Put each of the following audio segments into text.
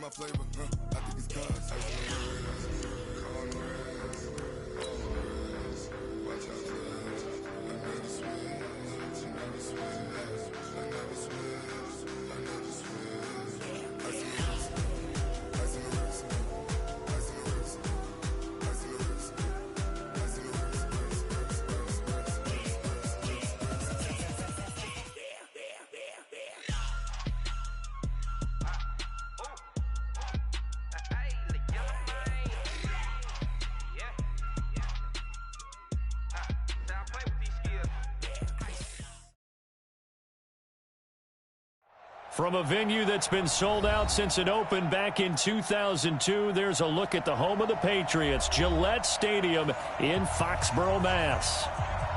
my flavor, I think it's cause watch out for I never switch, I never switch, I never switch, I never switch. I see the risk, I see the risk, I see the risk, I see the risk, I see the risk, From a venue that's been sold out since it opened back in 2002, there's a look at the home of the Patriots, Gillette Stadium in Foxborough, Mass.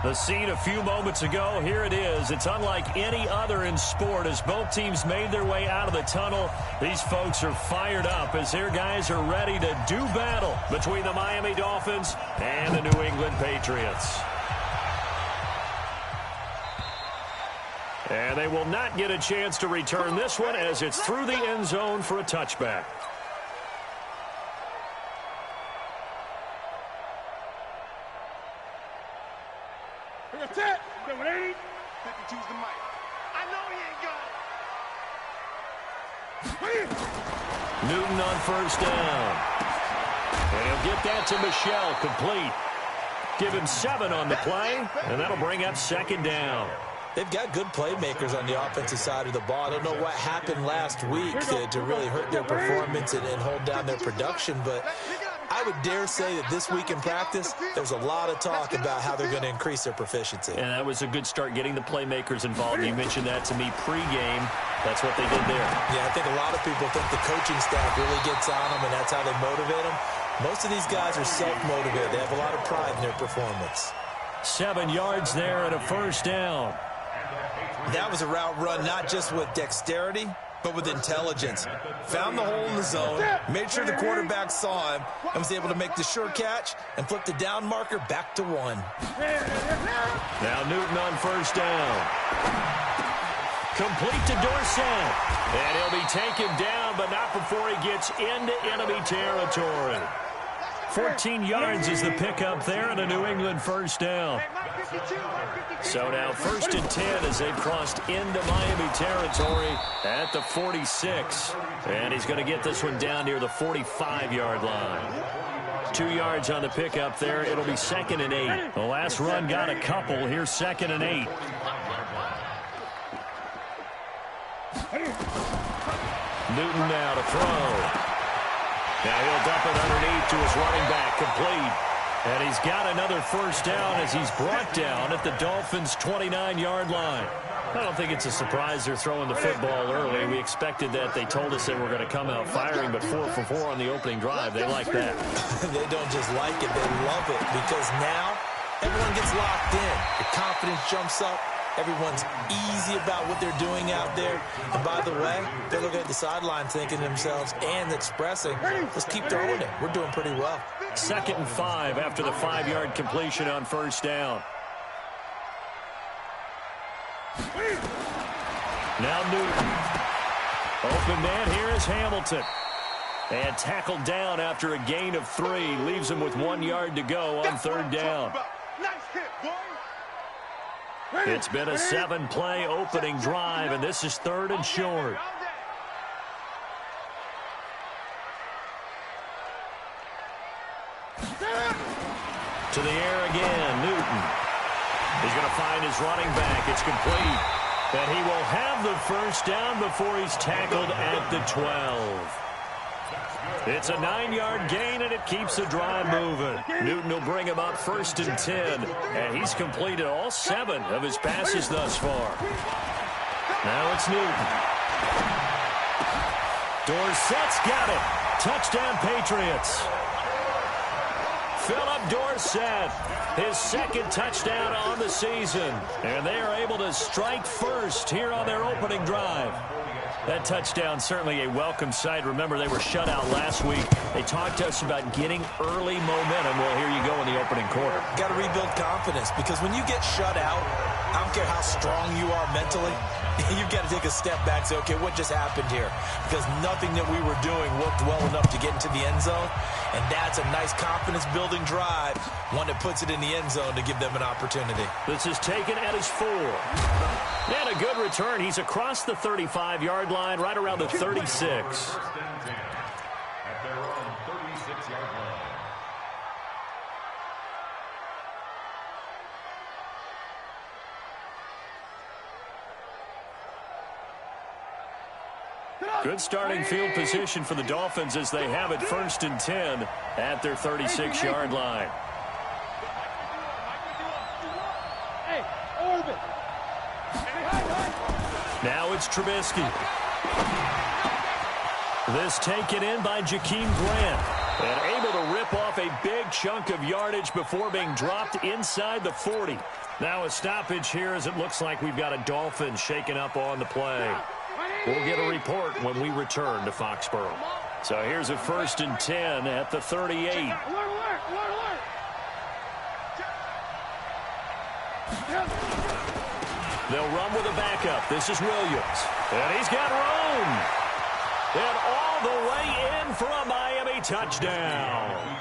The scene a few moments ago, here it is. It's unlike any other in sport as both teams made their way out of the tunnel. These folks are fired up as their guys are ready to do battle between the Miami Dolphins and the New England Patriots. And they will not get a chance to return this one as it's through the end zone for a touchback. That's it. Number 80. 52's the mic. I know he ain't got it. Newton on first down. And he'll get that to Michel, complete. Give him 7 on the play, and that'll bring up second down. They've got good playmakers on the offensive side of the ball. I don't know what happened last week to really hurt their performance and hold down their production, but I would dare say that this week in practice, there's a lot of talk about how they're going to increase their proficiency. And that was a good start, getting the playmakers involved. You mentioned that to me pregame. That's what they did there. Yeah, I think a lot of people think the coaching staff really gets on them, and that's how they motivate them. Most of these guys are self-motivated. They have a lot of pride in their performance. 7 yards there and a first down. That was a route run not just with dexterity, but with intelligence. Found the hole in the zone, made sure the quarterback saw him, and was able to make the sure catch and flip the down marker back to 1. Now Newton on first down. Complete to Dorsett. And he'll be taken down, but not before he gets into enemy territory. 14 yards is the pickup there and a New England first down. So now 1st and 10 as they've crossed into Miami territory at the 46. And he's going to get this one down near the 45-yard line. 2 yards on the pickup there. It'll be 2nd and 8. The last run got a couple. Here's 2nd and 8. Newton now to throw. Now he'll dump it underneath to his running back, complete. And he's got another first down as he's brought down at the Dolphins' 29-yard line. I don't think it's a surprise they're throwing the football early. We expected that. They told us they were going to come out firing, but 4 for 4 on the opening drive. They like that. They don't just like it, they love it, because now everyone gets locked in. The confidence jumps up. Everyone's easy about what they're doing out there. And by the way, they're looking at the sideline thinking to themselves and expressing, let's keep throwing it. We're doing pretty well. 2nd and 5 after the 5-yard completion on first down. Now Newton. Open man, here is Hamilton. And tackled down after a gain of 3. Leaves him with 1 yard to go on 3rd down. It's been a 7-play opening drive, and this is 3rd and short. To the air again, Newton. He's going to find his running back. It's complete. And he will have the first down before he's tackled at the 12. It's a 9-yard gain, and it keeps the drive moving. Newton will bring him up 1st and 10, and he's completed all 7 of his passes thus far. Now it's Newton. Dorsett's got it. Touchdown, Patriots. Philip Dorsett, his 2nd touchdown on the season, and they are able to strike first here on their opening drive. That touchdown certainly a welcome sight. Remember, they were shut out last week. They talked to us about getting early momentum. Well, here you go in the opening quarter. Got to rebuild confidence, because when you get shut out, I don't care how strong you are mentally. You've got to take a step back and say, okay, what just happened here? Because nothing that we were doing worked well enough to get into the end zone. And that's a nice confidence-building drive, one that puts it in the end zone to give them an opportunity. This is taken at his 4. And a good return. He's across the 35-yard line, right around the 36. Good starting field position for the Dolphins as they have it 1st and 10 at their 36-yard line. Now it's Trubisky. This taken in by Jakeem Grant. And able to rip off a big chunk of yardage before being dropped inside the 40. Now a stoppage here as it looks like we've got a Dolphins shaken up on the play. We'll get a report when we return to Foxborough. So here's a 1st and 10 at the 38. They'll run with a backup. This is Williams. And he's got room. And all the way in for a Miami touchdown.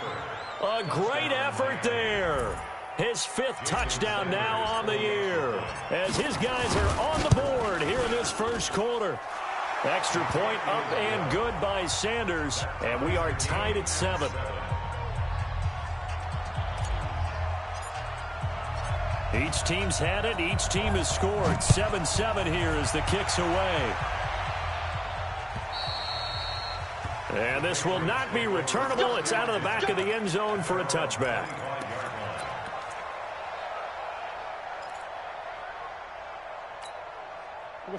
A great effort there. His 5th touchdown now on the year as his guys are on the board here in this first quarter. Extra point up and good by Sanders, and we are tied at 7. Each team's had it. Each team has scored. 7-7 here as the kick's away. And this will not be returnable. It's out of the back of the end zone for a touchback.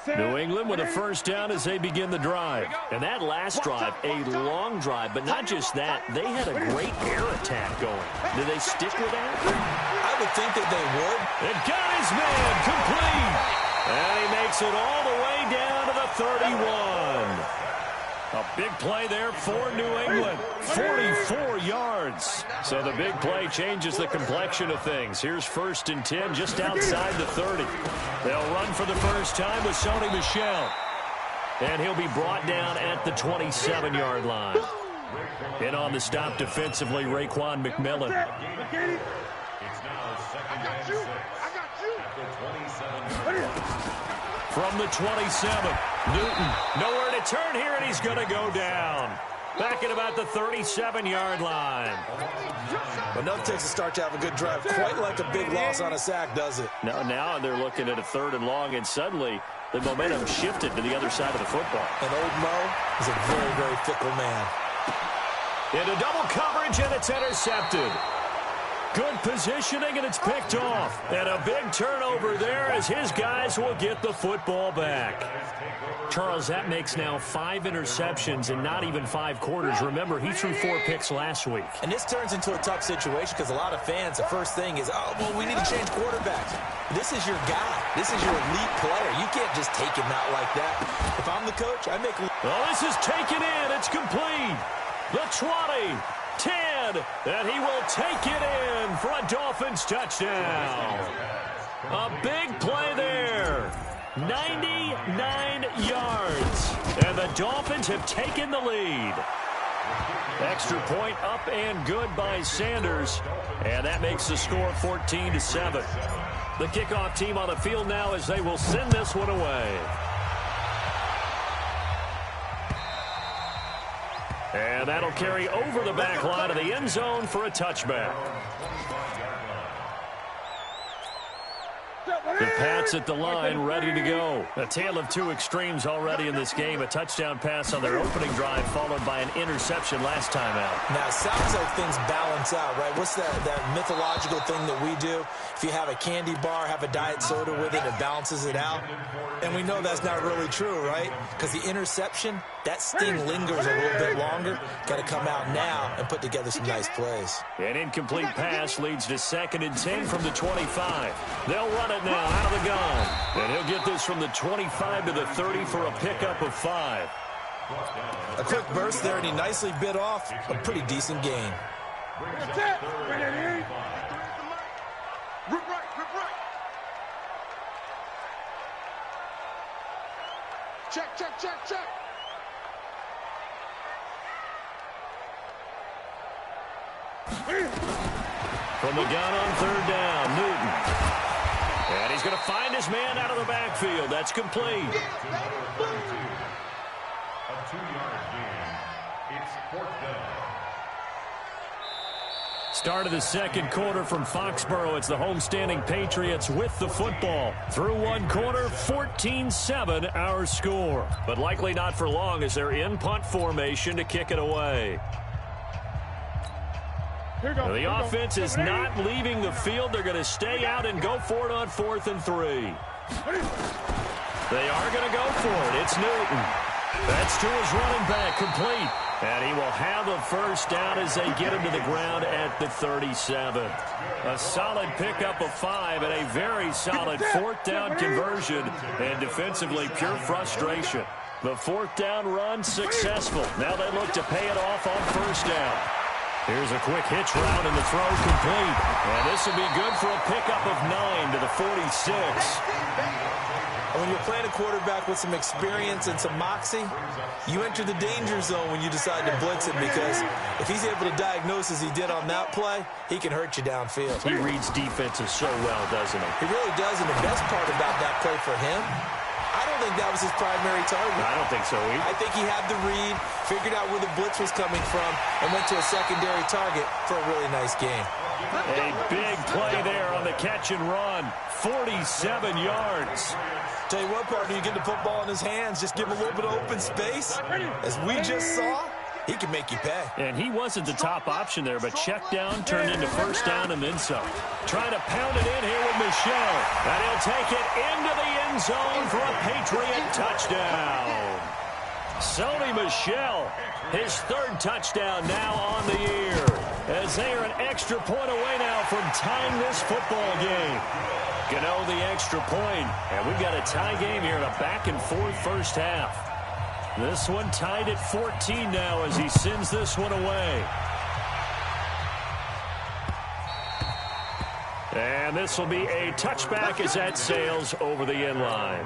New England with a 1st down as they begin the drive. And that last drive, a long drive, but not just that. They had a great air attack going. Do they stick with that? I would think that they would. It got his man complete. And he makes it all the way down to the 31. A big play there for New England. 44 yards. So the big play changes the complexion of things. Here's 1st and 10 just outside the 30. They'll run for the first time with Sony Michel. And he'll be brought down at the 27-yard line. In on the stop defensively, Raekwon McMillan. From the 27, Newton, nowhere to turn here, and he's going to go down. Back at about the 37-yard line. But nothing takes a start to have a good drive. Quite like a big loss on a sack, does it? Now they're looking at a 3rd and long, and suddenly the momentum shifted to the other side of the football. And old Mo is a very, very fickle man. Into double coverage, and it's intercepted. Good positioning, and it's picked off. And a big turnover there as his guys will get the football back. Charles, that makes now 5 interceptions in not even 5 quarters. Remember, he threw 4 picks last week. And this turns into a tough situation because a lot of fans, the first thing is, oh, well, we need to change quarterbacks. This is your guy. This is your elite player. You can't just take him out like that. If I'm the coach, I make... Well, this is taken in. It's complete. The 20. 10, and he will take it in for a Dolphins touchdown. A big play there. 99 yards, and the Dolphins have taken the lead. Extra point up and good by Sanders, and that makes the score 14-7. The kickoff team on the field now as they will send this one away. And that'll carry over the back line of the end zone for a touchback. The Pats at the line, ready to go. A tale of 2 extremes already in this game. A touchdown pass on their opening drive, followed by an interception last time out. Now, it sounds like things balance out, right? What's that mythological thing that we do? If you have a candy bar, have a diet soda with it, it balances it out. And we know that's not really true, right? Because the interception, that sting lingers a little bit longer. Got to come out now and put together some nice plays. An incomplete pass leads to 2nd and 10 from the 25. They'll run it now out of the gun. And he'll get this from the 25 to the 30 for a pickup of 5. A quick burst there, and he nicely bit off a pretty decent gain. Check, check, check, check. From the gun on third down, Newton. And he's going to find his man out of the backfield. That's complete. A 2-yard gain. It's 4th down. Start of the second quarter from Foxborough. It's the homestanding Patriots with the football. Through one quarter, 14-7 our score. But likely not for long as they're in punt formation to kick it away. Now, the offense is not leaving the field. They're going to stay out and go for it on 4th and 3. They are going to go for it. It's Newton. That's to his running back, complete. And he will have a first down as they get him to the ground at the 37. A solid pickup of 5 and a very solid 4th down conversion. And defensively, pure frustration. The 4th down run successful. Now they look to pay it off on first down. Here's a quick hitch route and the throw complete. And this will be good for a pickup of 9 to the 46. And when you're playing a quarterback with some experience and some moxie, you enter the danger zone when you decide to blitz him, because if he's able to diagnose as he did on that play, he can hurt you downfield. He reads defenses so well, doesn't he? He really does, and the best part about that play for him, I don't think that was his primary target. I don't think so either. I think he had the read, figured out where the blitz was coming from, and went to a secondary target for a really nice game. A big play there on the catch and run. 47 yards. Tell you what, partner, you get the football in his hands, just give him a little bit of open space. As we just saw, he can make you pay. And he wasn't the top option there, but check down turned into first down and then some. Trying to pound it in here with Michel. And he'll take it into the end zone for a Patriot touchdown. Sony Michel, his 3rd touchdown now on the year. As they are an extra point away now from tying this football game. Gano the extra point, and we've got a tie game here in a back-and-forth first half. This one tied at 14 now as he sends this one away. And this will be a touchback as that sails over the end line.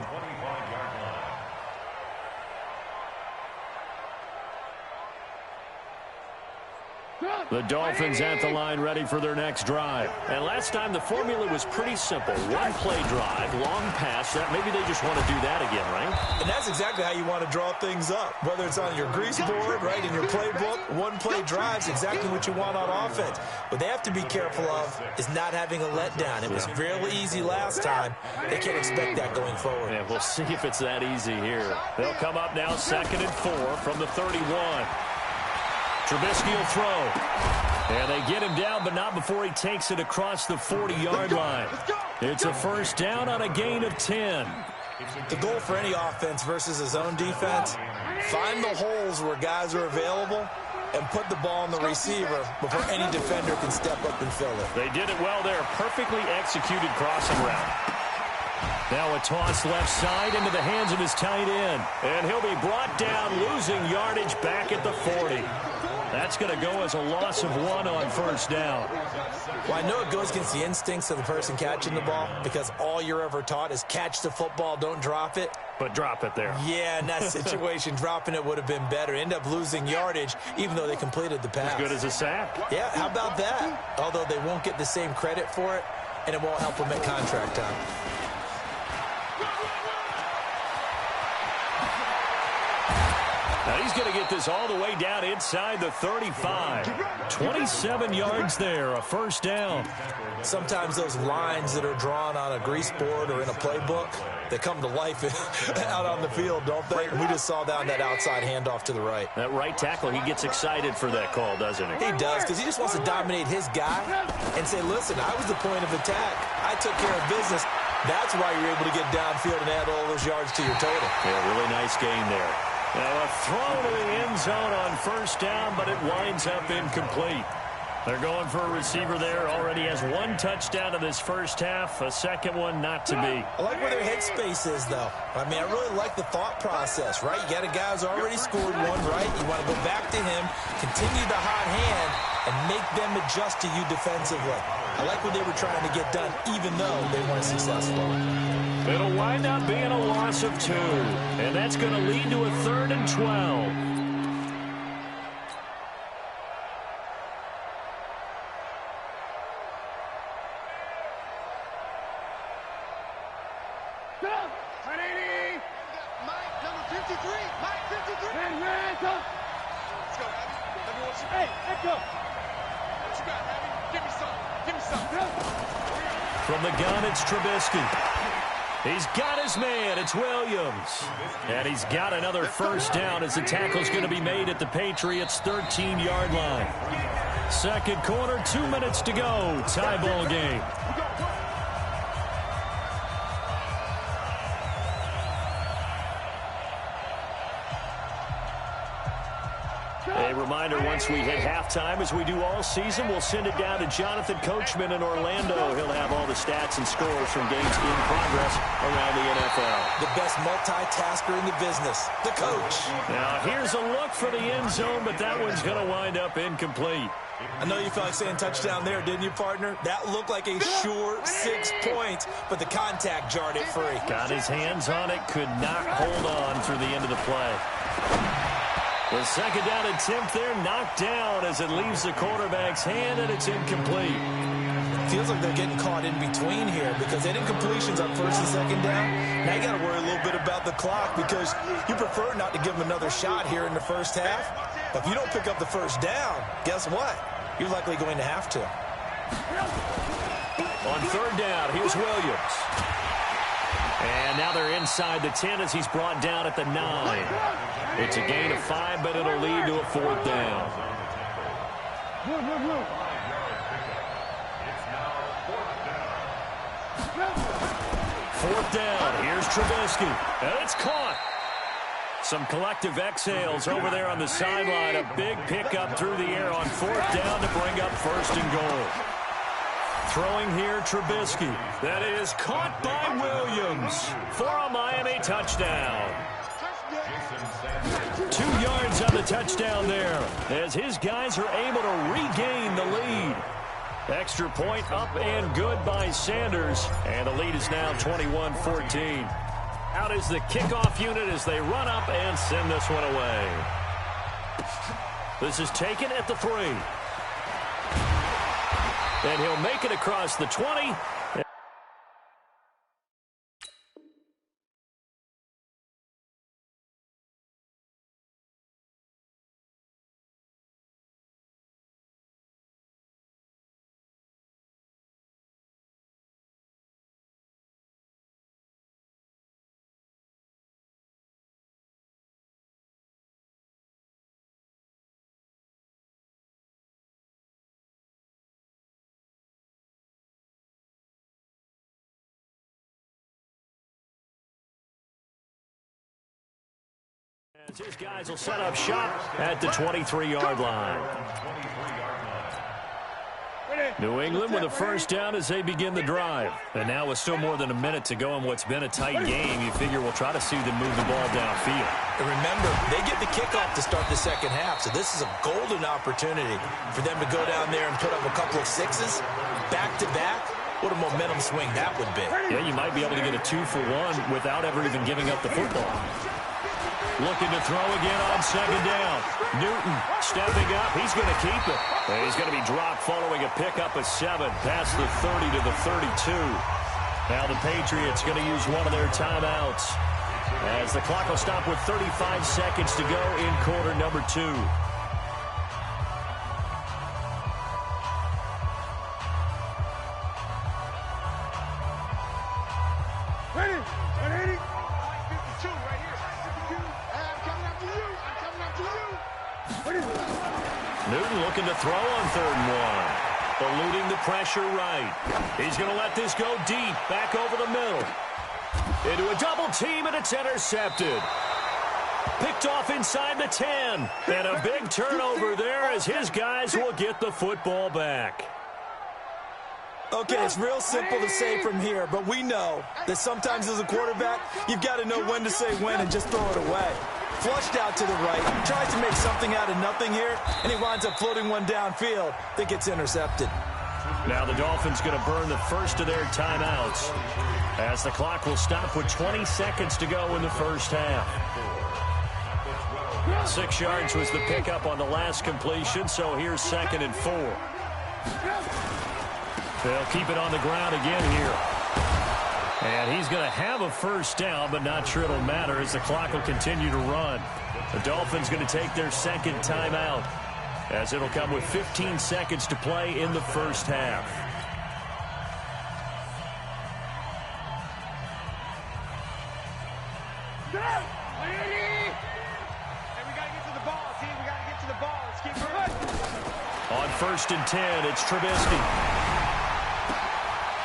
The Dolphins at the line ready for their next drive. And last time the formula was pretty simple. One play drive, long pass. That maybe they just want to do that again, right? And that's exactly how you want to draw things up. Whether it's on your grease board, right, in your playbook, one play drive's exactly what you want on offense. What they have to be careful of is not having a letdown. It was fairly easy last time. They can't expect that going forward. Yeah, we'll see if it's that easy here. They'll come up now 2nd and 4 from the 31. Trubisky will throw. And they get him down, but not before he takes it across the 40-yard line. It's a first down on a gain of 10. The goal for any offense versus his own defense, find the holes where guys are available and put the ball on the receiver before any defender can step up and fill it. They did it well there. Perfectly executed crossing route. Now a toss left side into the hands of his tight end. And he'll be brought down, losing yardage back at the 40. That's going to go as a loss of 1 on first down. Well, I know it goes against the instincts of the person catching the ball, because all you're ever taught is catch the football, don't drop it. But drop it there. Yeah, in that situation, dropping it would have been better. End up losing yardage, even though they completed the pass. As good as a sack. Yeah, how about that? Although they won't get the same credit for it, and it won't help them at contract time. Now he's going to get this all the way down inside the 35. 27 yards there, a first down. Sometimes those lines that are drawn on a grease board or in a playbook, they come to life out on the field, don't they? We just saw down that outside handoff to the right. That right tackle, he gets excited for that call, doesn't he? He does, because he just wants to dominate his guy and say, listen, I was the point of attack. I took care of business. That's why you're able to get downfield and add all those yards to your total. Yeah, really nice game there. Now a throw to the end zone on first down, but it winds up incomplete. They're going for a receiver there. Already has 1 touchdown in this first half. A second one not to be. I like where their headspace is, though. I mean, I really like the thought process, right? You got a guy who's already scored 1, right? You want to go back to him, continue the hot hand, and make them adjust to you defensively. I like what they were trying to get done, even though they weren't successful. It'll wind up being a loss of 2, and that's going to lead to a 3rd and 12. From the gun, it's Trubisky. He's got his man. It's Williams. And he's got another first down as the tackle's going to be made at the Patriots' 13-yard line. Second quarter, 2 minutes to go. Tie ball game. A reminder, once we hit halftime, as we do all season, we'll send it down to Jonathan Coachman in Orlando. He'll have all the stats and scores from games in progress around the NFL. The best multitasker in the business, the coach. Now, here's a look for the end zone, but that one's going to wind up incomplete. I know you felt like saying touchdown there, didn't you, partner? That looked like a sure 6 points, but the contact jarred it free. Got his hands on it, could not hold on through the end of the play. The second down attempt there knocked down as it leaves the quarterback's hand, and it's incomplete. Feels like they're getting caught in between here because they did incompletions on first and second down. Now you got to worry a little bit about the clock because you prefer not to give them another shot here in the first half. But if you don't pick up the first down, guess what? You're likely going to have to. On third down, here's Williams. And now they're inside the 10 as he's brought down at the 9. It's a gain of 5, but it'll lead to a 4th down. Fourth down. Here's Trubisky. And it's caught. Some collective exhales over there on the sideline. A big pickup through the air on 4th down to bring up 1st and goal. Throwing here, Trubisky. That is caught by Williams for a Miami touchdown. 2 yards on the touchdown there as his guys are able to regain the lead. Extra point up and good by Sanders, and the lead is now 21-14. Out is the kickoff unit as they run up and send this one away. This is taken at the 3. And he'll make it across the 20. As his guys will set up shop at the 23-yard line. New England with a first down as they begin the drive. And now with still more than a minute to go in what's been a tight game, you figure we'll try to see them move the ball downfield. And remember, they get the kickoff to start the second half, so this is a golden opportunity for them to go down there and put up a couple of 6s back-to-back. What a momentum swing that would be. Yeah, you might be able to get a 2-for-1 without ever even giving up the football. Looking to throw again on second down. Newton stepping up. He's going to keep it. And he's going to be dropped following a pickup of 7 past the 30 to the 32. Now the Patriots going to use one of their timeouts as the clock will stop with 35 seconds to go in quarter number 2. Newton looking to throw on 3rd and 1. Eluding the pressure right. He's going to let this go deep. Back over the middle. Into a double team, and it's intercepted. Picked off inside the 10. And a big turnover there as his guys will get the football back. Okay, it's real simple to say from here, but we know that sometimes as a quarterback, you've got to know when to say when and just throw it away. Flushed out to the right, tries to make something out of nothing here, and he winds up floating one downfield that gets intercepted. Now the Dolphins going to burn the first of their timeouts as the clock will stop with 20 seconds to go in the first half. 6 yards was the pickup on the last completion, so here's 2nd and 4. They'll keep it on the ground again here. And he's going to have a first down, but not sure it'll matter as the clock will continue to run. The Dolphins going to take their 2nd timeout as it'll come with 15 seconds to play in the first half. On 1st and 10, it's Trubisky.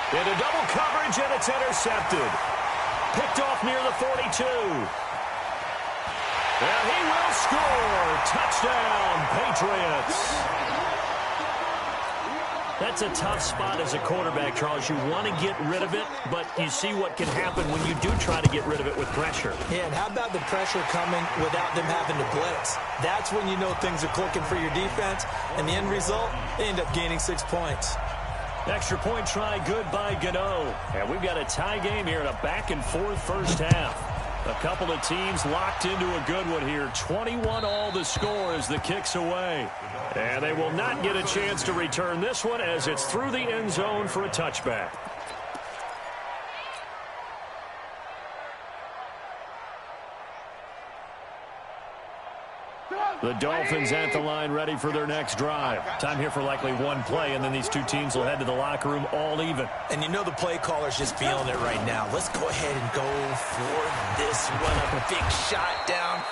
Into double coverage, and it's intercepted. Picked off near the 42. And he will score. Touchdown, Patriots. That's a tough spot as a quarterback, Charles. You want to get rid of it, but you see what can happen when you do try to get rid of it with pressure. Yeah, and how about the pressure coming without them having to blitz? That's when you know things are clicking for your defense, and the end result, they end up gaining 6 points. Extra point try good by Gano. And we've got a tie game here in a back-and-forth first half. A couple of teams locked into a good one here. 21 all the score as the kick's away. And they will not get a chance to return this one as it's through the end zone for a touchback. The Dolphins at the line ready for their next drive. Time here for likely one play, and then these two teams will head to the locker room all even. And you know the play caller's just feeling it right now. Let's go ahead and go for this one. A big shot down.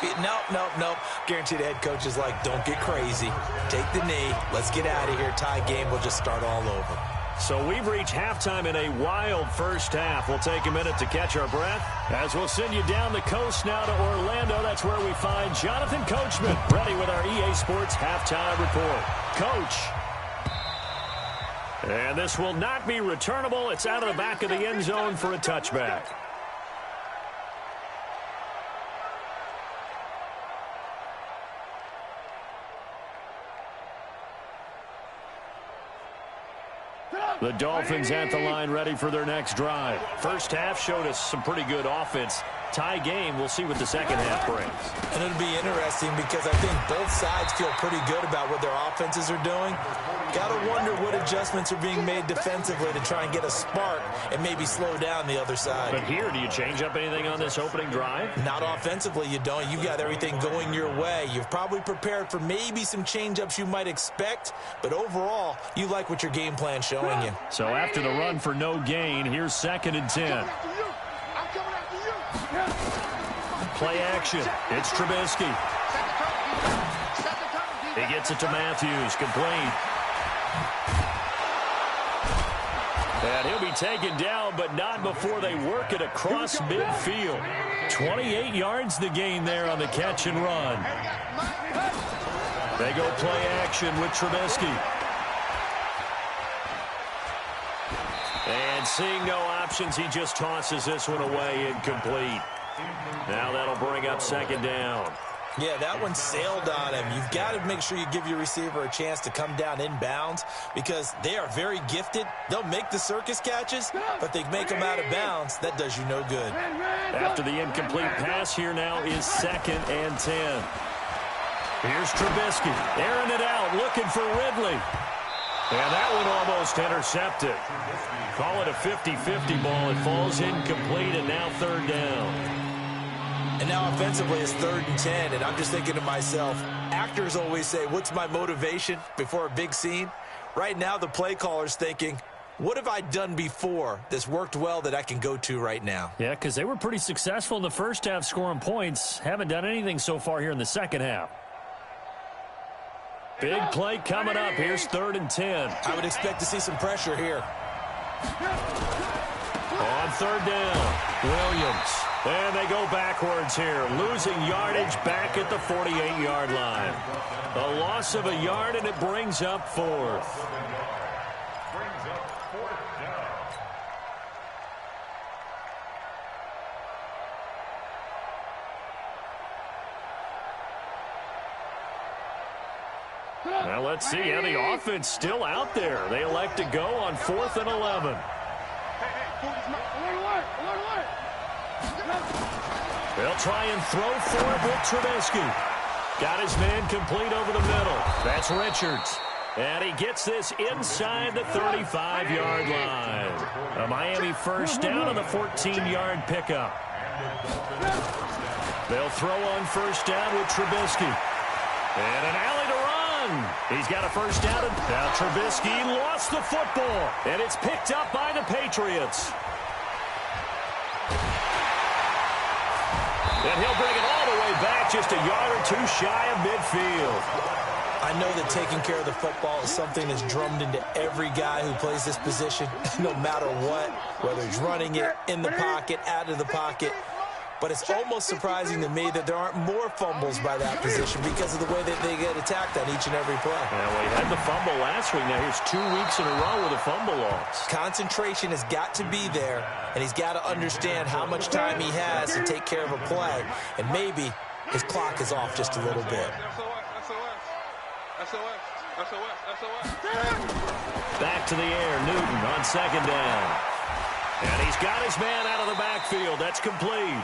Nope. Guaranteed the head coach is like, don't get crazy. Take the knee. Let's get out of here. Tie game. We'll just start all over. So we've reached halftime in a wild first half. We'll take a minute to catch our breath as we'll send you down the coast now to Orlando. That's where we find Jonathan Coachman ready with our EA Sports halftime report. Coach. And this will not be returnable. It's out of the back of the end zone for a touchback. The Dolphins at the line ready for their next drive. First half showed us some pretty good offense. Tie game. We'll see what the second half brings. And it'll be interesting because I think both sides feel pretty good about what their offenses are doing. Got to wonder what adjustments are being made defensively to try and get a spark and maybe slow down the other side. But here, do you change up anything on this opening drive? Not offensively, you don't. You've got everything going your way. You've probably prepared for maybe some change-ups you might expect, but overall, you like what your game plan's showing you. So after the run for no gain, here's 2nd and 10. Play action. It's Trubisky. He gets it to Matthews. Complete. And he'll be taken down, but not before they work it across midfield. 28 yards the gain there on the catch and run. They go play action with Trubisky. And seeing no options, he just tosses this one away incomplete. Now that'll bring up 2nd down. Yeah, that one sailed on him. You've got to make sure you give your receiver a chance to come down inbounds because they are very gifted. They'll make the circus catches, but they make them out of bounds. That does you no good. After the incomplete pass, here now is 2nd and 10. Here's Trubisky, airing it out, looking for Ridley. And that one almost intercepted. Call it a 50-50 ball. It falls incomplete, and now 3rd down. And now offensively it's 3rd and 10, and I'm just thinking to myself, actors always say, what's my motivation before a big scene? Right now the play caller's thinking, what have I done before that's worked well that I can go to right now? Yeah, because they were pretty successful in the first half scoring points. Haven't done anything so far here in the second half. Big play coming up. Here's 3rd and 10. I would expect to see some pressure here. On 3rd down, Williams. And they go backwards here, losing yardage back at the 48-yard line. A loss of a yard, and it brings up 4th. Now let's see how the offense still out there. They elect to go on 4th and 11. They'll try and throw for it with Trubisky. Got his man complete over the middle. That's Richards. And he gets this inside the 35-yard line. A Miami first down on the 14-yard pickup. They'll throw on first down with Trubisky. And an alley to run. He's got a first down. Now Trubisky lost the football. And it's picked up by the Patriots. And he'll bring it all the way back, just a yard or two shy of midfield. I know that taking care of the football is something that's drummed into every guy who plays this position, no matter what, whether he's running it, in the pocket, out of the pocket. But it's almost surprising to me that there aren't more fumbles by that position because of the way that they get attacked on each and every play. Yeah, well, he had the fumble last week. Now here's 2 weeks in a row with a fumble loss. Concentration has got to be there, and he's got to understand how much time he has to take care of a play. And maybe his clock is off just a little bit. Back to the air, Newton on second down. And he's got his man out of the backfield. That's complete.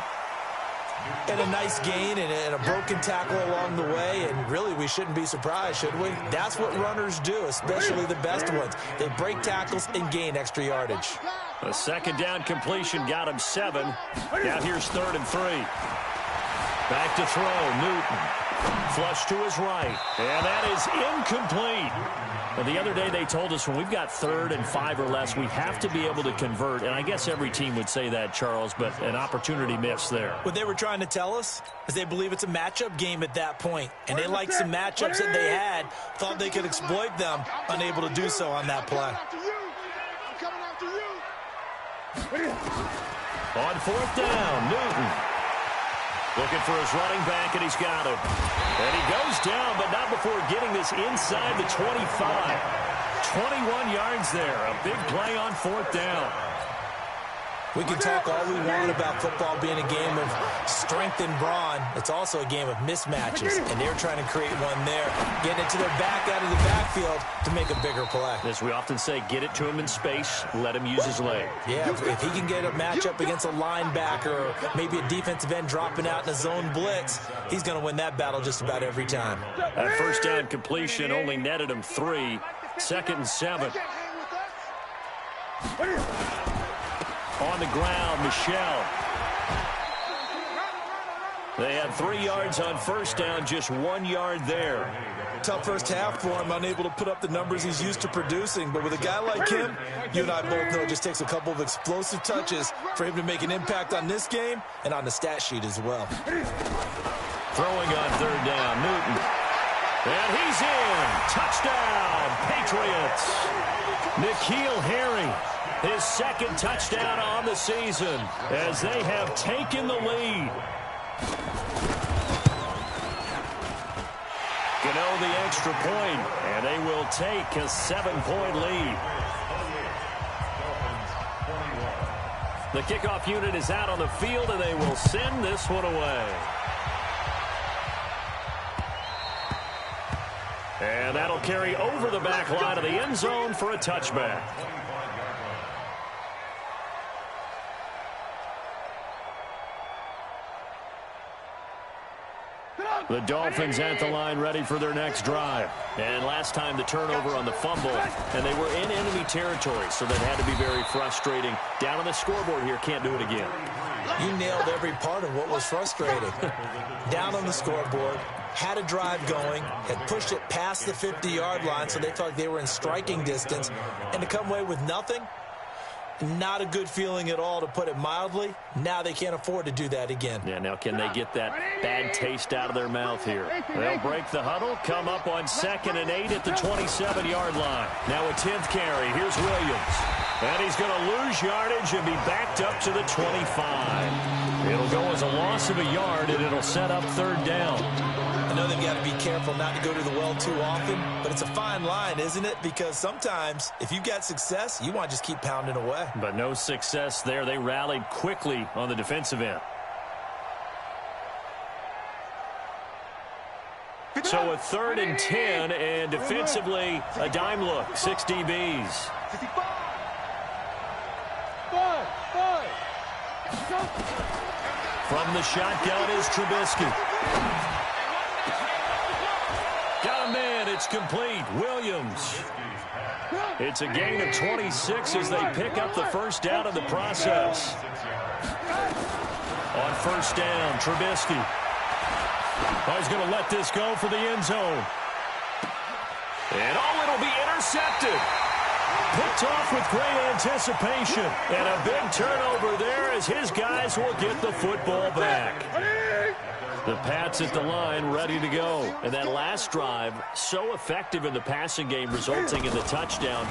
And a nice gain and a broken tackle along the way, and really we shouldn't be surprised, should we? That's what runners do, especially the best ones. They break tackles and gain extra yardage. A second down completion got him 7. Now here's 3rd and 3. Back to throw, Newton. Flush to his right, and that is incomplete. Now, the other day they told us when we've got 3rd and 5 or less, we have to be able to convert. And I guess every team would say that, Charles, but an opportunity missed there. What they were trying to tell us is they believe it's a matchup game at that point, and they liked some matchups that they had, thought they could exploit them, unable to do so on that play. On 4th down, Newton. Looking for his running back, and he's got him. And he goes down, but not before getting this inside the 25. 21 yards there. A big play on 4th down. We can talk all we want about football being a game of strength and brawn. It's also a game of mismatches, and they're trying to create one there, getting it to their back out of the backfield to make a bigger play. As we often say, get it to him in space, let him use his leg. Yeah, if he can get a matchup against a linebacker or maybe a defensive end dropping out in a zone blitz, he's going to win that battle just about every time. That first down completion only netted him 3. 2nd and 7. On the ground, Michelle. They had 3 yards on first down, just 1 yard there. Tough first half for him, unable to put up the numbers he's used to producing. But with a guy like him, you and I both know it just takes a couple of explosive touches for him to make an impact on this game and on the stat sheet as well. Throwing on 3rd down, Newton. And he's in. Touchdown, Patriots. N'Keal Harry. His 2nd touchdown on the season as they have taken the lead. Gano the extra point, and they will take a 7-point lead. The kickoff unit is out on the field, and they will send this one away. And that'll carry over the back line of the end zone for a touchback. The Dolphins at the line ready for their next drive. And last time the turnover on the fumble, and they were in enemy territory, so that had to be very frustrating. Down on the scoreboard here, can't do it again. You nailed every part of what was frustrating. Down on the scoreboard, had a drive going, had pushed it past the 50-yard line, so they felt like they were in striking distance, and to come away with nothing, not a good feeling at all, to put it mildly. Now they can't afford to do that again. Yeah, now can they get that bad taste out of their mouth here? They'll break the huddle, come up on 2nd and 8 at the 27-yard line. Now a 10th carry. Here's Williams. And he's going to lose yardage and be backed up to the 25. It'll go as a loss of a yard, and it'll set up 3rd down. I know they've got to be careful not to go to the well too often, but it's a fine line, isn't it? Because sometimes, if you've got success, you want to just keep pounding away. But no success there. They rallied quickly on the defensive end. So a 3rd and 10, and defensively, a dime look, 6 DBs. From the shotgun is Trubisky. Got a man, it's complete. Williams. It's a gain of 26 as they pick up the first down in the process. On first down, Trubisky. Oh, he's going to let this go for the end zone. And it'll be intercepted. Picked off with great anticipation. And a big turnover there as his guys will get the football back. The Pats at the line, ready to go. And that last drive, so effective in the passing game, resulting in the touchdown.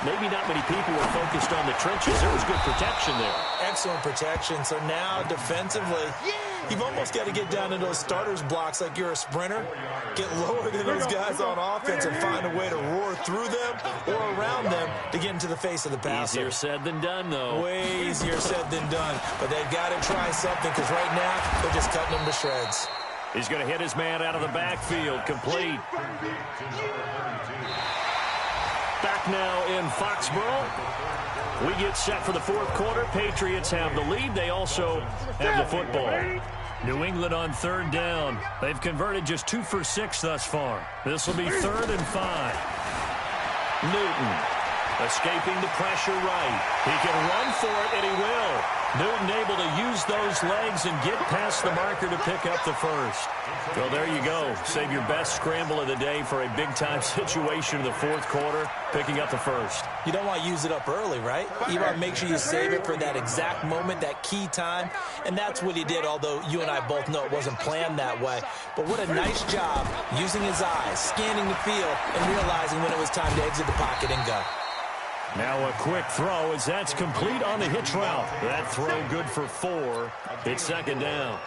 Maybe not many people were focused on the trenches. There was good protection there. Excellent protection. So now, defensively, you've almost got to get down into those starters blocks like you're a sprinter. Get lower than those guys on offense and find a way to roar through them or around them to get into the face of the passer. Easier said than done, though. Way easier said than done. But they've got to try something because right now they're just cutting them to shreds. He's going to hit his man out of the backfield. Complete. Back now in Foxborough. We get set for the 4th quarter. Patriots have the lead. They also have the football. New England on 3rd down. They've converted just 2 for 6 thus far. This will be 3rd and 5. Newton escaping the pressure right. He can run for it, and he will. Newton able to use those legs and get past the marker to pick up the first. Well, there you go. Save your best scramble of the day for a big-time situation in the 4th quarter, picking up the first. You don't want to use it up early, right? You want to make sure you save it for that exact moment, that key time. And that's what he did, although you and I both know it wasn't planned that way. But what a nice job using his eyes, scanning the field, and realizing when it was time to exit the pocket and go. Now a quick throw as that's complete on the hitch route. That throw good for 4. It's 2nd down.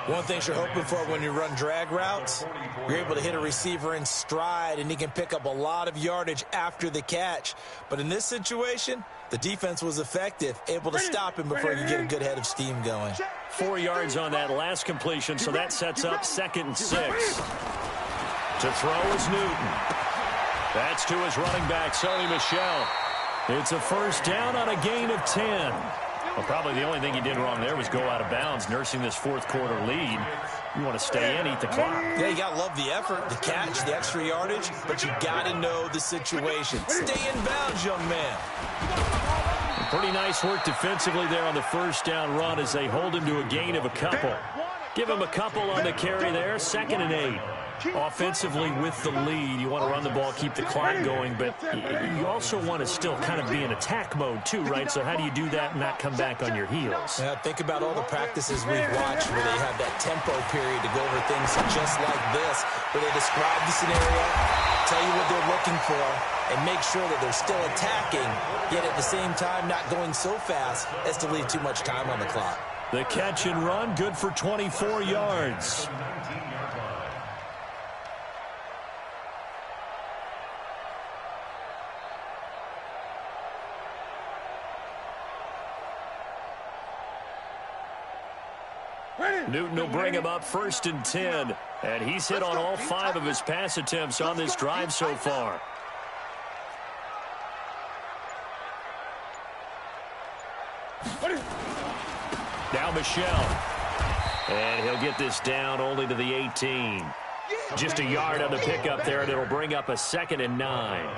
One thing you're hoping for when you run drag routes, you're able to hit a receiver in stride, and he can pick up a lot of yardage after the catch. But in this situation, the defense was effective, able to stop him before you get a good head of steam going. 4 yards on that last completion, so that sets up 2nd and 6. To throw is Newton. That's to his running back, Sony Michel. It's a first down on a gain of 10. Well, probably the only thing he did wrong there was go out of bounds, nursing this 4th quarter lead. You want to stay in, eat the clock. Yeah, you got to love the effort, the catch, the extra yardage, but you got to know the situation. Stay in bounds, young man. Pretty nice work defensively there on the first down run as they hold him to a gain of a couple. Give him a couple on the carry there, 2nd and 8. Offensively with the lead, you want to run the ball, keep the clock going, but you also want to still kind of be in attack mode too, right? So how do you do that and not come back on your heels? Yeah, think about all the practices we've watched where they have that tempo period to go over things just like this, where they describe the scenario, tell you what they're looking for, and make sure that they're still attacking, yet at the same time not going so fast as to leave too much time on the clock. The catch and run, good for 24 yards. Newton will bring him up 1st and 10, and he's hit on all 5 of his pass attempts on this drive so far. Now Michel, and he'll get this down only to the 18. Just a yard on the pickup there, and it'll bring up a 2nd and 9.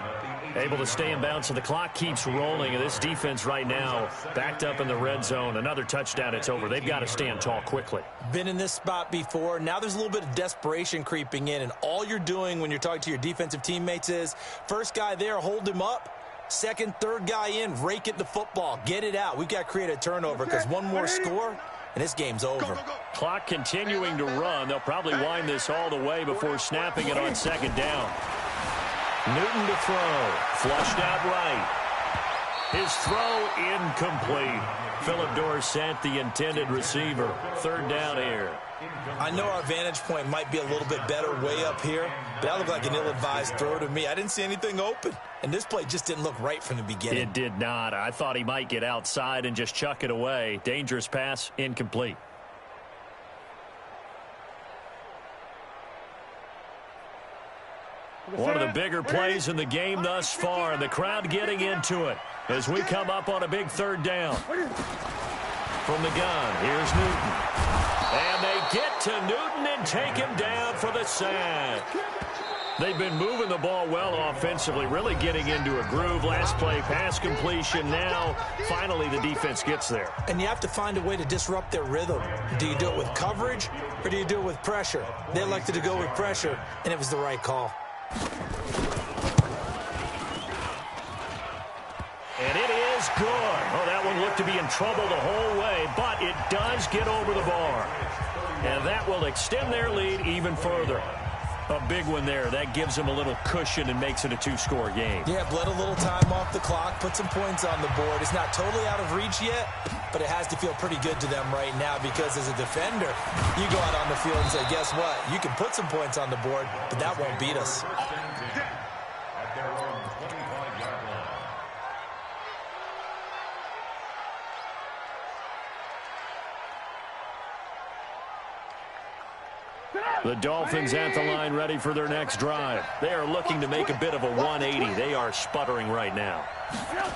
Able to stay in bounds, so the clock keeps rolling, and this defense right now backed up in the red zone. Another touchdown, it's over. They've got to stand tall quickly. Been in this spot before. Now there's a little bit of desperation creeping in, and all you're doing when you're talking to your defensive teammates is, first guy there, hold him up. Second, third guy in, rake at the football. Get it out. We've got to create a turnover because one more score, and this game's over. Clock continuing to run. They'll probably wind this all the way before snapping it on 2nd down. Newton to throw. Flushed out right. His throw incomplete. Philip Dorsett, the intended receiver. 3rd down here. I know our vantage point might be a little bit better way up here, but that looked like an ill-advised throw to me. I didn't see anything open, and this play just didn't look right from the beginning. It did not. I thought he might get outside and just chuck it away. Dangerous pass, incomplete. One of the bigger plays in the game thus far, and the crowd getting into it as we come up on a big third down. From the gun, here's Newton. And they get to Newton and take him down for the sack. They've been moving the ball well offensively, really getting into a groove. Last play, pass completion. Now, finally, the defense gets there. And you have to find a way to disrupt their rhythm. Do you do it with coverage, or do you do it with pressure? They elected to go with pressure, and it was the right call. And it is good. Oh, that one looked to be in trouble the whole way, but it does get over the bar. And that will extend their lead even further. A big one there. That gives them a little cushion and makes it a two-score game. Yeah, bled a little time off the clock, put some points on the board. It's not totally out of reach yet, but it has to feel pretty good to them right now because as a defender, you go out on the field and say, guess what? You can put some points on the board, but that won't beat us. At their own 25-yard line. The Dolphins at the line ready for their next drive. They are looking to make a bit of a 180. They are sputtering right now.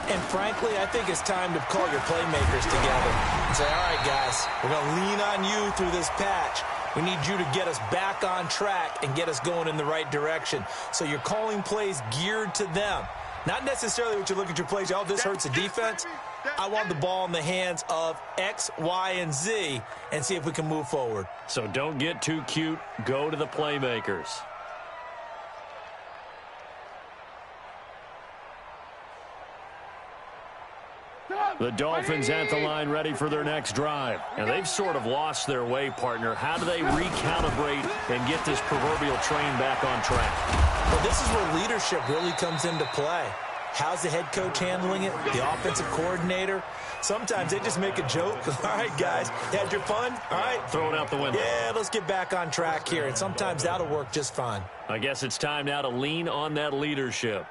And frankly, I think it's time to call your playmakers together and say, all right, guys, we're going to lean on you through this patch. We need you to get us back on track and get us going in the right direction. So you're calling plays geared to them. Not necessarily what you look at your plays, oh, this hurts the defense. I want the ball in the hands of X, Y, and Z and see if we can move forward. So don't get too cute. Go to the playmakers. The Dolphins at the line ready for their next drive. And they've sort of lost their way, partner. How do they recalibrate and get this proverbial train back on track? Well, this is where leadership really comes into play. How's the head coach handling it? The offensive coordinator? Sometimes they just make a joke. All right, guys, had your fun? All right. Throw it out the window. Yeah, let's get back on track here. And sometimes that'll work just fine. I guess it's time now to lean on that leadership.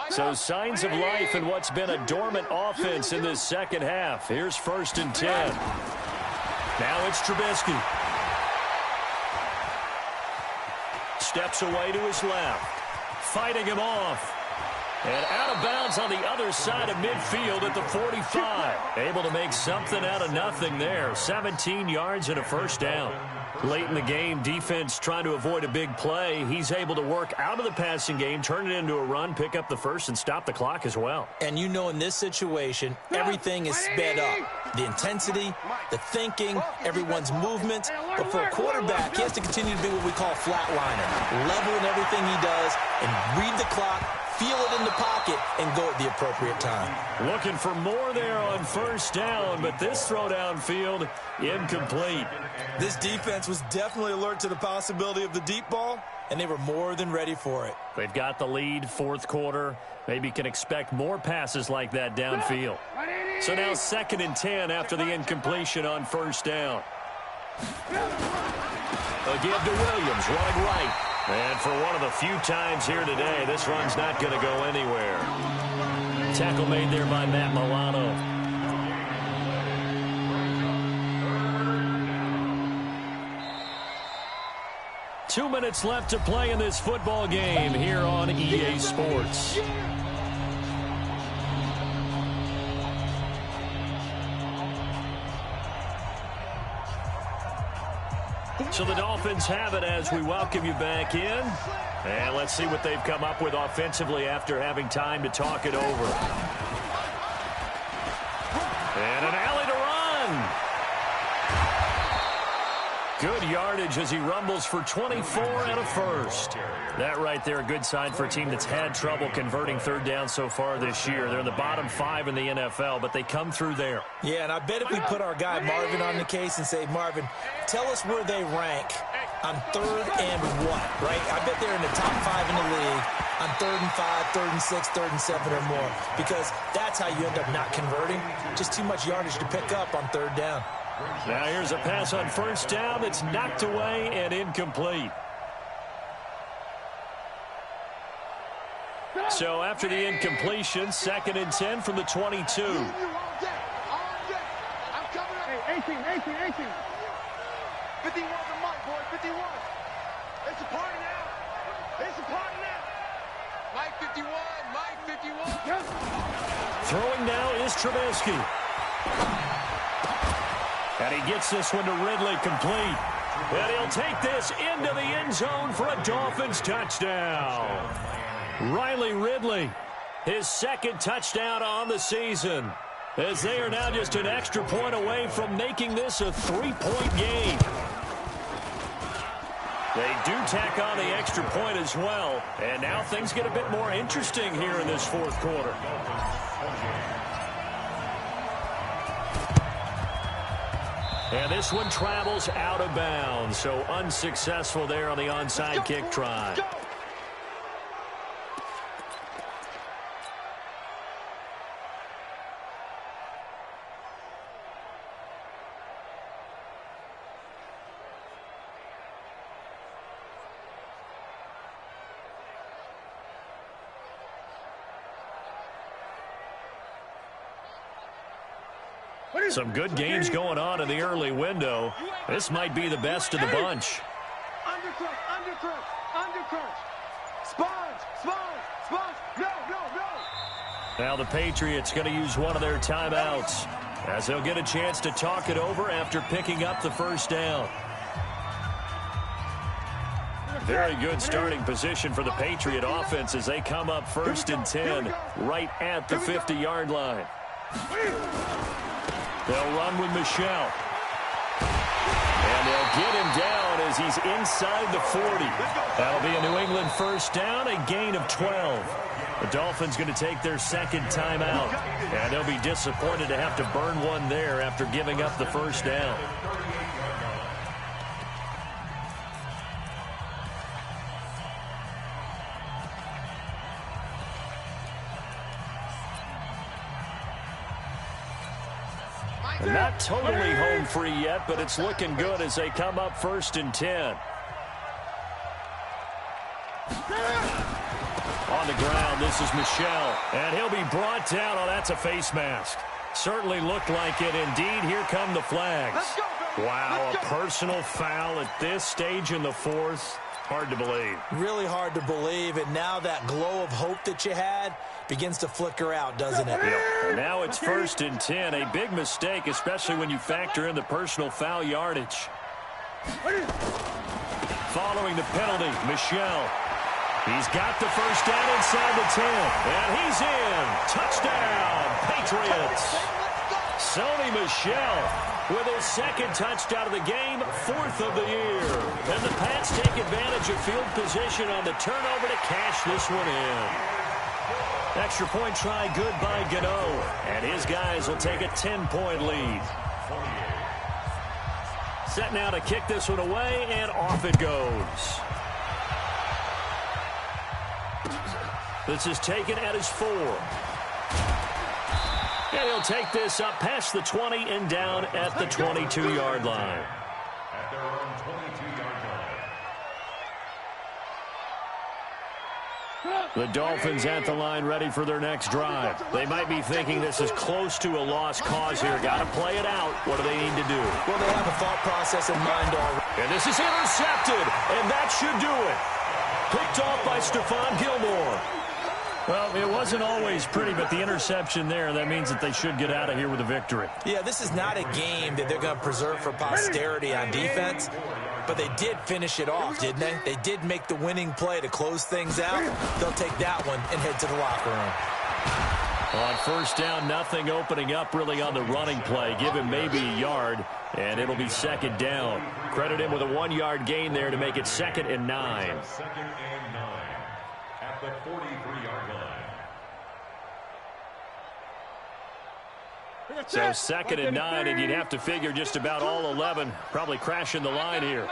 So signs of life in what's been a dormant offense in this second half. Here's 1st and 10. Now it's Trubisky. Steps away to his left. Fighting him off. And out of bounds on the other side of midfield at the 45. Able to make something out of nothing there. 17 yards and a first down. Late in the game, defense trying to avoid a big play. He's able to work out of the passing game, turn it into a run, pick up the first, and stop the clock as well. And you know in this situation, everything is sped up. The intensity, the thinking, everyone's movements. But for a quarterback, he has to continue to be what we call a flatliner. Level in everything he does and read the clock, feel it in the pocket, and go at the appropriate time. Looking for more there on first down, but this throw downfield, incomplete. This defense was definitely alert to the possibility of the deep ball, and they were more than ready for it. They've got the lead, fourth quarter. Maybe can expect more passes like that downfield. So now 2nd and 10 after the incompletion on first down. A give to Williams, running right. And for one of the few times here today, this run's not going to go anywhere. Tackle made there by Matt Milano. Two minutes left to play in this football game here on EA Sports. So the Dolphins have it as we welcome you back in. And let's see what they've come up with offensively after having time to talk it over. And an alley to run. Good yardage as he rumbles for 24 and a first. That right there, a good sign for a team that's had trouble converting third down so far this year. They're in the bottom 5 in the NFL, but they come through there. Yeah, and I bet if we put our guy Marvin on the case and say, Marvin, tell us where they rank on 3rd and what, right? I bet they're in the top 5 in the league on 3rd and 5, 3rd and 6, 3rd and 7 or more, because that's how you end up not converting. Just too much yardage to pick up on 3rd down. Now here's a pass on first down that's knocked away and incomplete. So after the incompletion, 2nd and 10 from the 22. I'm coming up. Hey, 18. 51 the mic, boy, 51. It's a party now. It's a party now. Mike 51. Mike 51. Throwing now is Trubisky. And he gets this one to Ridley complete. And he'll take this into the end zone for a Dolphins touchdown. Riley Ridley, his second touchdown on the season, as they are now just an extra point away from making this a 3-point game. They do tack on the extra point as well, and now things get a bit more interesting here in this fourth quarter. And this one travels out of bounds, so unsuccessful there on the onside kick try. Some good games going on in the early window. This might be the best of the bunch. Now the Patriots going to use one of their timeouts, as they'll get a chance to talk it over after picking up the first down. Very good starting position for the Patriot offense as they come up 1st and 10 right at the 50-yard line. They'll run with Michelle. And they'll get him down as he's inside the 40. That'll be a New England first down, a gain of 12. The Dolphins going to take their second timeout. And they'll be disappointed to have to burn one there after giving up the first down. Not totally home free yet, but it's looking good as they come up 1st and 10. On the ground, this is Michelle, and he'll be brought down. Oh, that's a face mask. Certainly looked like it. Indeed, here come the flags. Wow, a personal foul at this stage in the fourth. Hard to believe. Really hard to believe, and now that glow of hope that you had begins to flicker out, doesn't it? Yep. Now it's 1st and 10. A big mistake, especially when you factor in the personal foul yardage. Following the penalty, Michelle. He's got the first down inside the 10. And he's in. Touchdown, Patriots. Sony Michel with his second touchdown of the game, 4th of the year. And the Pats take advantage of field position on the turnover to cash this one in. Extra point try good by Gano. And his guys will take a 10-point lead. Set now to kick this one away, and off it goes. This is taken at his 4. And he'll take this up past the 20 and down at the 22-yard line. At their own 22-yard line. The Dolphins at the line ready for their next drive. They might be thinking this is close to a lost cause here. Got to play it out. What do they need to do? Well, they have a thought process in mind already. And this is intercepted, and that should do it. Picked off by Stephon Gilmore. Well, it wasn't always pretty, but the interception there, that means that they should get out of here with a victory. Yeah, this is not a game that they're going to preserve for posterity on defense, but they did finish it off, didn't they? They did make the winning play to close things out. They'll take that one and head to the locker room. On first down, nothing opening up really on the running play. Give him maybe a yard, and it'll be second down. Credit him with a 1-yard gain there to make it 2nd and 9. 2nd and 9 at the 43-yard line. So 2nd and 9, and you'd have to figure just about all 11 probably crashing the line here.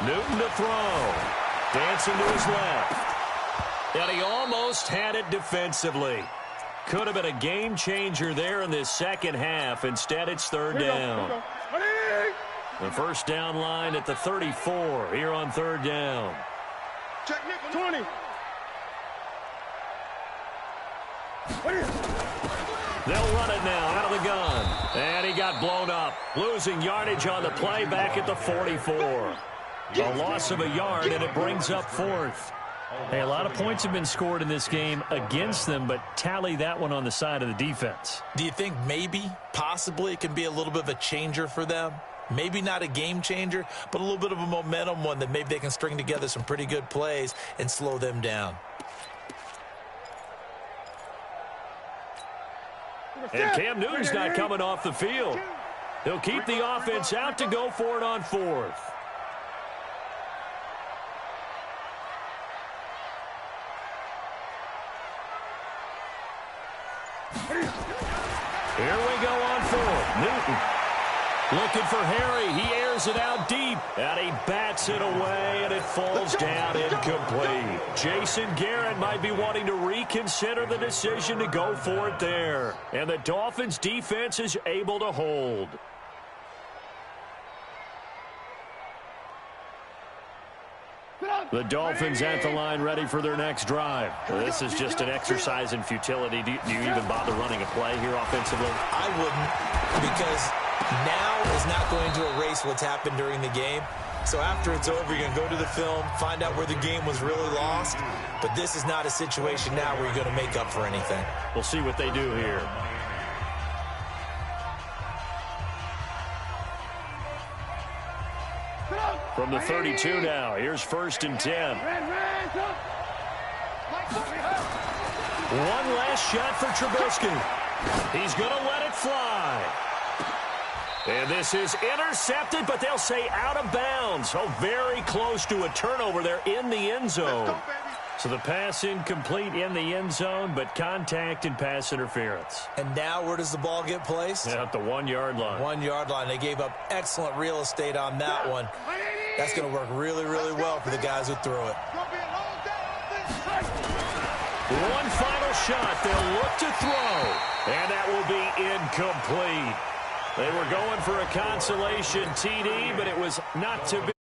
Newton to throw. Dancing to his left. And he almost had it defensively. Could have been a game changer there in this second half. Instead, it's 3rd down. The first down line at the 34 here on 3rd down. Check nickel 20. They'll run it now out of the gun. And he got blown up, losing yardage on the play back at the 44. A loss of a yard, and it brings up 4th. Hey, a lot of points have been scored in this game against them, but tally that one on the side of the defense. Do you think maybe, possibly, it can be a little bit of a changer for them? Maybe not a game changer, but a little bit of a momentum one that maybe they can string together some pretty good plays and slow them down. And Cam Newton's not coming off the field. He'll keep the offense out to go for it on 4th. Here we go on 4th. Newton looking for Harry. He airs it out deep, and he bats it away, and it falls down incomplete. Jason Garrett might be wanting to reconsider the decision to go for it there. And the Dolphins' defense is able to hold. The Dolphins at the line ready for their next drive. This is just an exercise in futility. Do you even bother running a play here offensively? I wouldn't, because now is not going to erase what's happened during the game. So after it's over, you're going to go to the film, find out where the game was really lost. But this is not a situation now where you're going to make up for anything. We'll see what they do here. From the 32 now, here's 1st and 10. One last shot for Trubisky. He's going to let it fly. And this is intercepted, but they'll say out of bounds. Oh, very close to a turnover there in the end zone. So the pass incomplete in the end zone, but contact and pass interference. And now where does the ball get placed? At the 1-yard line. 1-yard line. They gave up excellent real estate on that one. That's going to work really, really well for the guys who threw it. One final shot. They'll look to throw. And that will be incomplete. They were going for a consolation TD, but it was not to be.